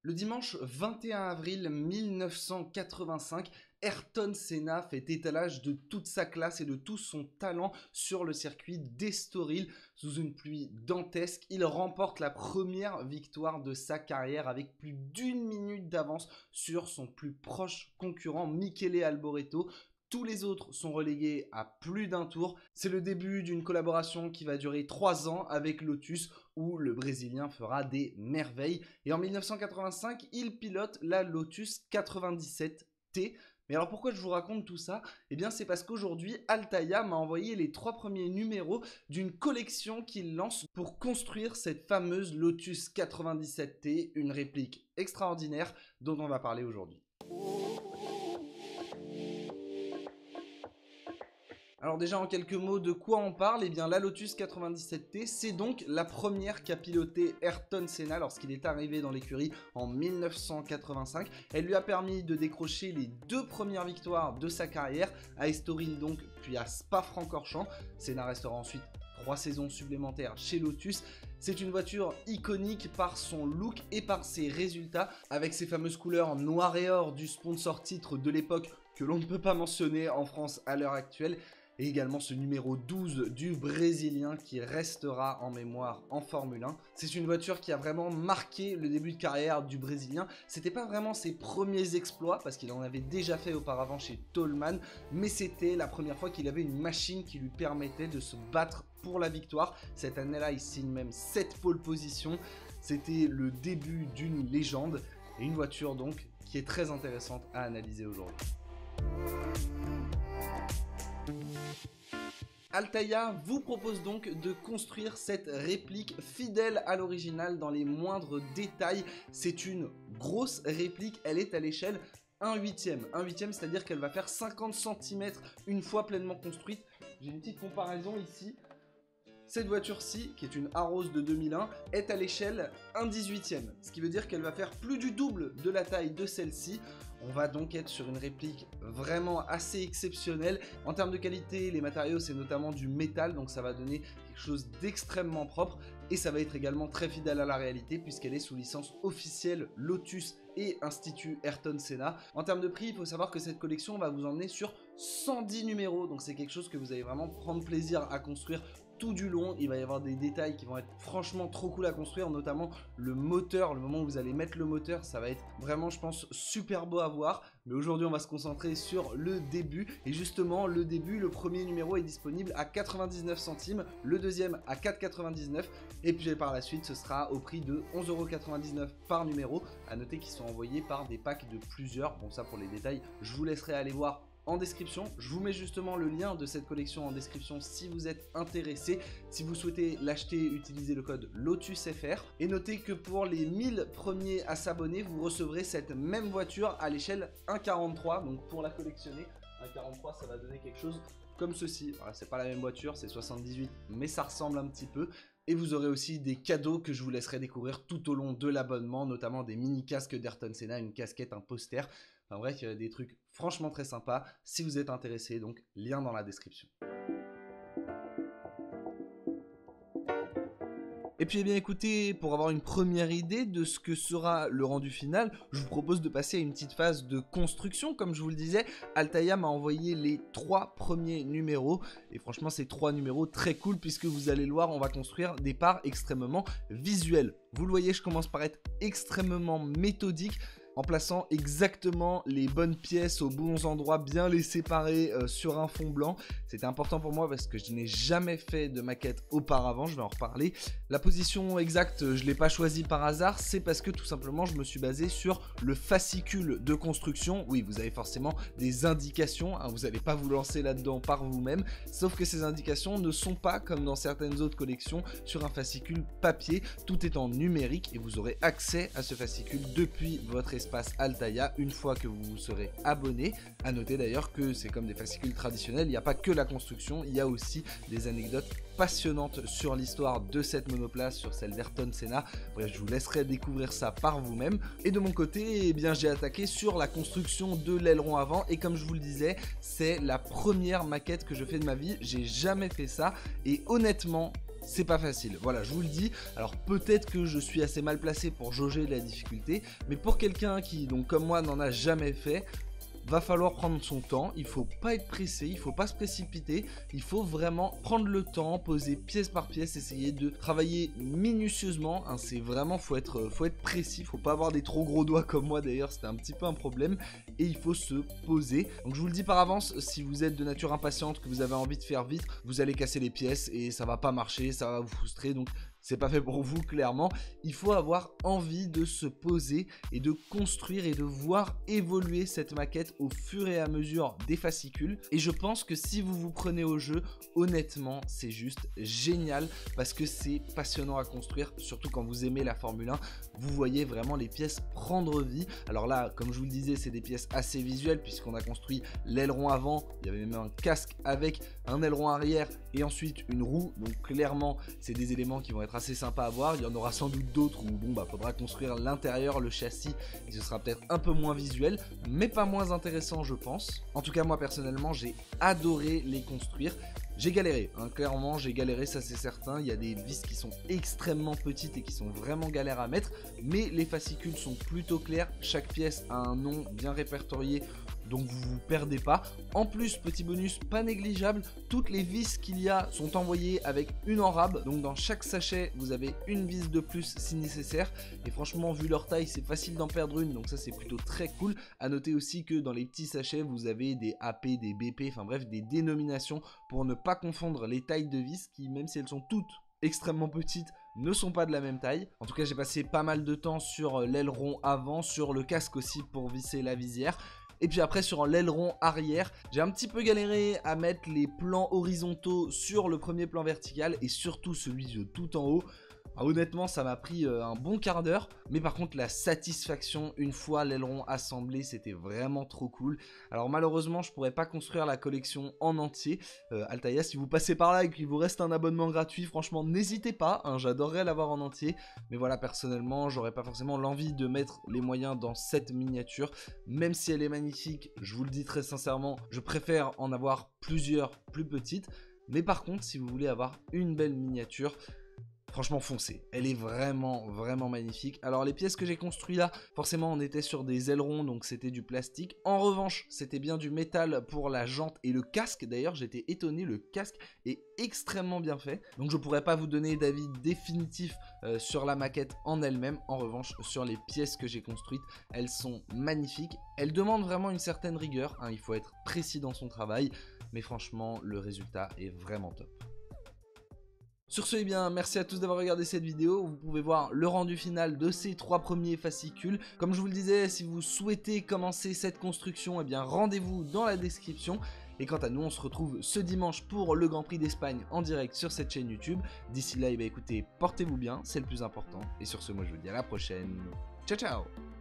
Le dimanche 21 avril 1985, Ayrton Senna fait étalage de toute sa classe et de tout son talent sur le circuit d'Estoril. Sous une pluie dantesque, il remporte la première victoire de sa carrière avec plus d'une minute d'avance sur son plus proche concurrent Michele Alboreto. Tous les autres sont relégués à plus d'un tour. C'est le début d'une collaboration qui va durer 3 ans avec Lotus, où le Brésilien fera des merveilles. Et en 1985, il pilote la Lotus 97T. Mais alors pourquoi je vous raconte tout ça? Eh bien c'est parce qu'aujourd'hui, Altaïa m'a envoyé les 3 premiers numéros d'une collection qu'il lance pour construire cette fameuse Lotus 97T, une réplique extraordinaire dont on va parler aujourd'hui. Alors déjà en quelques mots, de quoi on parle? Eh bien la Lotus 97T, c'est donc la première qu'a piloté Ayrton Senna lorsqu'il est arrivé dans l'écurie en 1985. Elle lui a permis de décrocher les 2 premières victoires de sa carrière, à Estoril donc, puis à Spa-Francorchamps. Senna restera ensuite 3 saisons supplémentaires chez Lotus. C'est une voiture iconique par son look et par ses résultats, avec ses fameuses couleurs noir et or du sponsor titre de l'époque que l'on ne peut pas mentionner en France à l'heure actuelle. Et également ce numéro 12 du Brésilien qui restera en mémoire en Formule 1. C'est une voiture qui a vraiment marqué le début de carrière du Brésilien. C'était pas vraiment ses premiers exploits parce qu'il en avait déjà fait auparavant chez Toleman, mais c'était la première fois qu'il avait une machine qui lui permettait de se battre pour la victoire. Cette année-là, il signe même 7 pole positions. C'était le début d'une légende et une voiture donc qui est très intéressante à analyser aujourd'hui. Altaïa vous propose donc de construire cette réplique fidèle à l'original dans les moindres détails. C'est une grosse réplique, elle est à l'échelle 1/8. 1/8, c'est-à-dire qu'elle va faire 50 cm une fois pleinement construite. J'ai une petite comparaison ici. Cette voiture-ci, qui est une Arose de 2001, est à l'échelle 1/18, ce qui veut dire qu'elle va faire plus du double de la taille de celle-ci. On va donc être sur une réplique vraiment assez exceptionnelle. En termes de qualité, les matériaux, c'est notamment du métal, donc ça va donner quelque chose d'extrêmement propre. Et ça va être également très fidèle à la réalité, puisqu'elle est sous licence officielle Lotus et Institut Ayrton Senna. En termes de prix, il faut savoir que cette collection va vous emmener sur 110 numéros, donc c'est quelque chose que vous allez vraiment prendre plaisir à construire tout du long. Il va y avoir des détails qui vont être franchement trop cool à construire, notamment le moteur, le moment où vous allez mettre le moteur, ça va être vraiment, je pense, super beau à voir. Mais aujourd'hui, on va se concentrer sur le début. Et justement, le début, le premier numéro est disponible à 99 centimes, le deuxième à 4,99 €. Et puis par la suite, ce sera au prix de 11,99 € par numéro. À noter qu'ils sont envoyés par des packs de plusieurs. Bon, ça pour les détails, je vous laisserai aller voir en description. Je vous mets justement le lien de cette collection en description si vous êtes intéressé. Si vous souhaitez l'acheter, utilisez le code LOTUSFR. Et notez que pour les 1000 premiers à s'abonner, vous recevrez cette même voiture à l'échelle 1,43. Donc pour la collectionner, 1,43 ça va donner quelque chose comme ceci. Voilà, c'est pas la même voiture, c'est 78, mais ça ressemble un petit peu. Et vous aurez aussi des cadeaux que je vous laisserai découvrir tout au long de l'abonnement, notamment des mini casques d'Ayrton Senna, une casquette, un poster. Enfin bref, il y a des trucs franchement très sympas. Si vous êtes intéressé, donc lien dans la description. Et puis eh bien écoutez, pour avoir une première idée de ce que sera le rendu final, je vous propose de passer à une petite phase de construction. Comme je vous le disais, Altaïa m'a envoyé les 3 premiers numéros. Et franchement, c'est 3 numéros très cool puisque vous allez le voir, on va construire des parts extrêmement visuelles. Vous le voyez, je commence par être extrêmement méthodique, en plaçant exactement les bonnes pièces aux bons endroits, bien les séparer sur un fond blanc. C'était important pour moi parce que je n'ai jamais fait de maquette auparavant, je vais en reparler. La position exacte, je ne l'ai pas choisie par hasard, c'est parce que tout simplement je me suis basé sur le fascicule de construction. Oui, vous avez forcément des indications, hein, vous n'allez pas vous lancer là-dedans par vous-même, sauf que ces indications ne sont pas comme dans certaines autres collections sur un fascicule papier, tout est en numérique et vous aurez accès à ce fascicule depuis votre espace Altaïa une fois que vous vous serez abonné. A noter d'ailleurs que c'est comme des fascicules traditionnels, il n'y a pas que la construction, il y a aussi des anecdotes passionnantes sur l'histoire de cette monoplace, sur celle d'Ayrton Senna. Bref, je vous laisserai découvrir ça par vous-même. Et de mon côté, eh bien, j'ai attaqué sur la construction de l'aileron avant et comme je vous le disais, c'est la première maquette que je fais de ma vie, j'ai jamais fait ça et honnêtement, c'est pas facile, voilà, je vous le dis. Alors peut-être que je suis assez mal placé pour jauger la difficulté, mais pour quelqu'un qui, donc comme moi, n'en a jamais fait, va falloir prendre son temps, il faut pas être pressé, il faut pas se précipiter, il faut vraiment prendre le temps, poser pièce par pièce, essayer de travailler minutieusement, hein, c'est vraiment, faut être précis, faut pas avoir des trop gros doigts comme moi d'ailleurs, c'était un petit peu un problème, et il faut se poser. Donc je vous le dis par avance, si vous êtes de nature impatiente, que vous avez envie de faire vite, vous allez casser les pièces et ça va pas marcher, ça va vous frustrer, donc c'est pas fait pour vous clairement. Il faut avoir envie de se poser et de construire et de voir évoluer cette maquette au fur et à mesure des fascicules. Et je pense que si vous vous prenez au jeu, honnêtement, c'est juste génial parce que c'est passionnant à construire, surtout quand vous aimez la Formule 1. Vous voyez vraiment les pièces prendre vie. Alors là, comme je vous le disais, c'est des pièces assez visuelles puisqu'on a construit l'aileron avant, il y avait même un casque avec un aileron arrière et ensuite une roue. Donc clairement, c'est des éléments qui vont être assez sympa à voir. Il y en aura sans doute d'autres où bon bah faudra construire l'intérieur, le châssis, et ce sera peut-être un peu moins visuel, mais pas moins intéressant je pense. En tout cas moi personnellement j'ai adoré les construire. J'ai galéré, hein, clairement j'ai galéré, ça c'est certain. Il y a des vis qui sont extrêmement petites et qui sont vraiment galères à mettre, mais les fascicules sont plutôt clairs, chaque pièce a un nom bien répertorié, donc vous vous perdez pas. En plus, petit bonus pas négligeable, toutes les vis qu'il y a sont envoyées avec une enrabe, donc dans chaque sachet vous avez une vis de plus si nécessaire, et franchement vu leur taille c'est facile d'en perdre une, donc ça c'est plutôt très cool. À noter aussi que dans les petits sachets vous avez des AP, des BP, enfin bref des dénominations pour ne pas confondre les tailles de vis qui, même si elles sont toutes extrêmement petites, ne sont pas de la même taille. En tout cas j'ai passé pas mal de temps sur l'aileron avant, sur le casque aussi pour visser la visière. Et puis après sur l'aileron arrière, j'ai un petit peu galéré à mettre les plans horizontaux sur le premier plan vertical et surtout celui de tout en haut. Ah, honnêtement ça m'a pris un bon quart d'heure, mais par contre la satisfaction une fois l'aileron assemblé c'était vraiment trop cool. Alors malheureusement je pourrais pas construire la collection en entier. Altaïa, si vous passez par là et qu'il vous reste un abonnement gratuit, franchement n'hésitez pas, hein, j'adorerais l'avoir en entier. Mais voilà, personnellement j'aurais pas forcément l'envie de mettre les moyens dans cette miniature, même si elle est magnifique, je vous le dis très sincèrement, je préfère en avoir plusieurs plus petites. Mais par contre si vous voulez avoir une belle miniature, franchement foncez, elle est vraiment magnifique. Alors les pièces que j'ai construites là, forcément on était sur des ailerons, donc c'était du plastique. En revanche c'était bien du métal pour la jante et le casque. D'ailleurs j'étais étonné, le casque est extrêmement bien fait. Donc je pourrais pas vous donner d'avis définitif sur la maquette en elle-même. En revanche sur les pièces que j'ai construites, elles sont magnifiques. Elles demandent vraiment une certaine rigueur, hein, il faut être précis dans son travail. Mais franchement le résultat est vraiment top. Sur ce, eh bien, merci à tous d'avoir regardé cette vidéo. Vous pouvez voir le rendu final de ces 3 premiers fascicules. Comme je vous le disais, si vous souhaitez commencer cette construction, eh bien, rendez-vous dans la description. Et quant à nous, on se retrouve ce dimanche pour le Grand Prix d'Espagne en direct sur cette chaîne YouTube. D'ici là, eh bien, écoutez, portez-vous bien, c'est le plus important. Et sur ce, moi je vous dis à la prochaine. Ciao, ciao!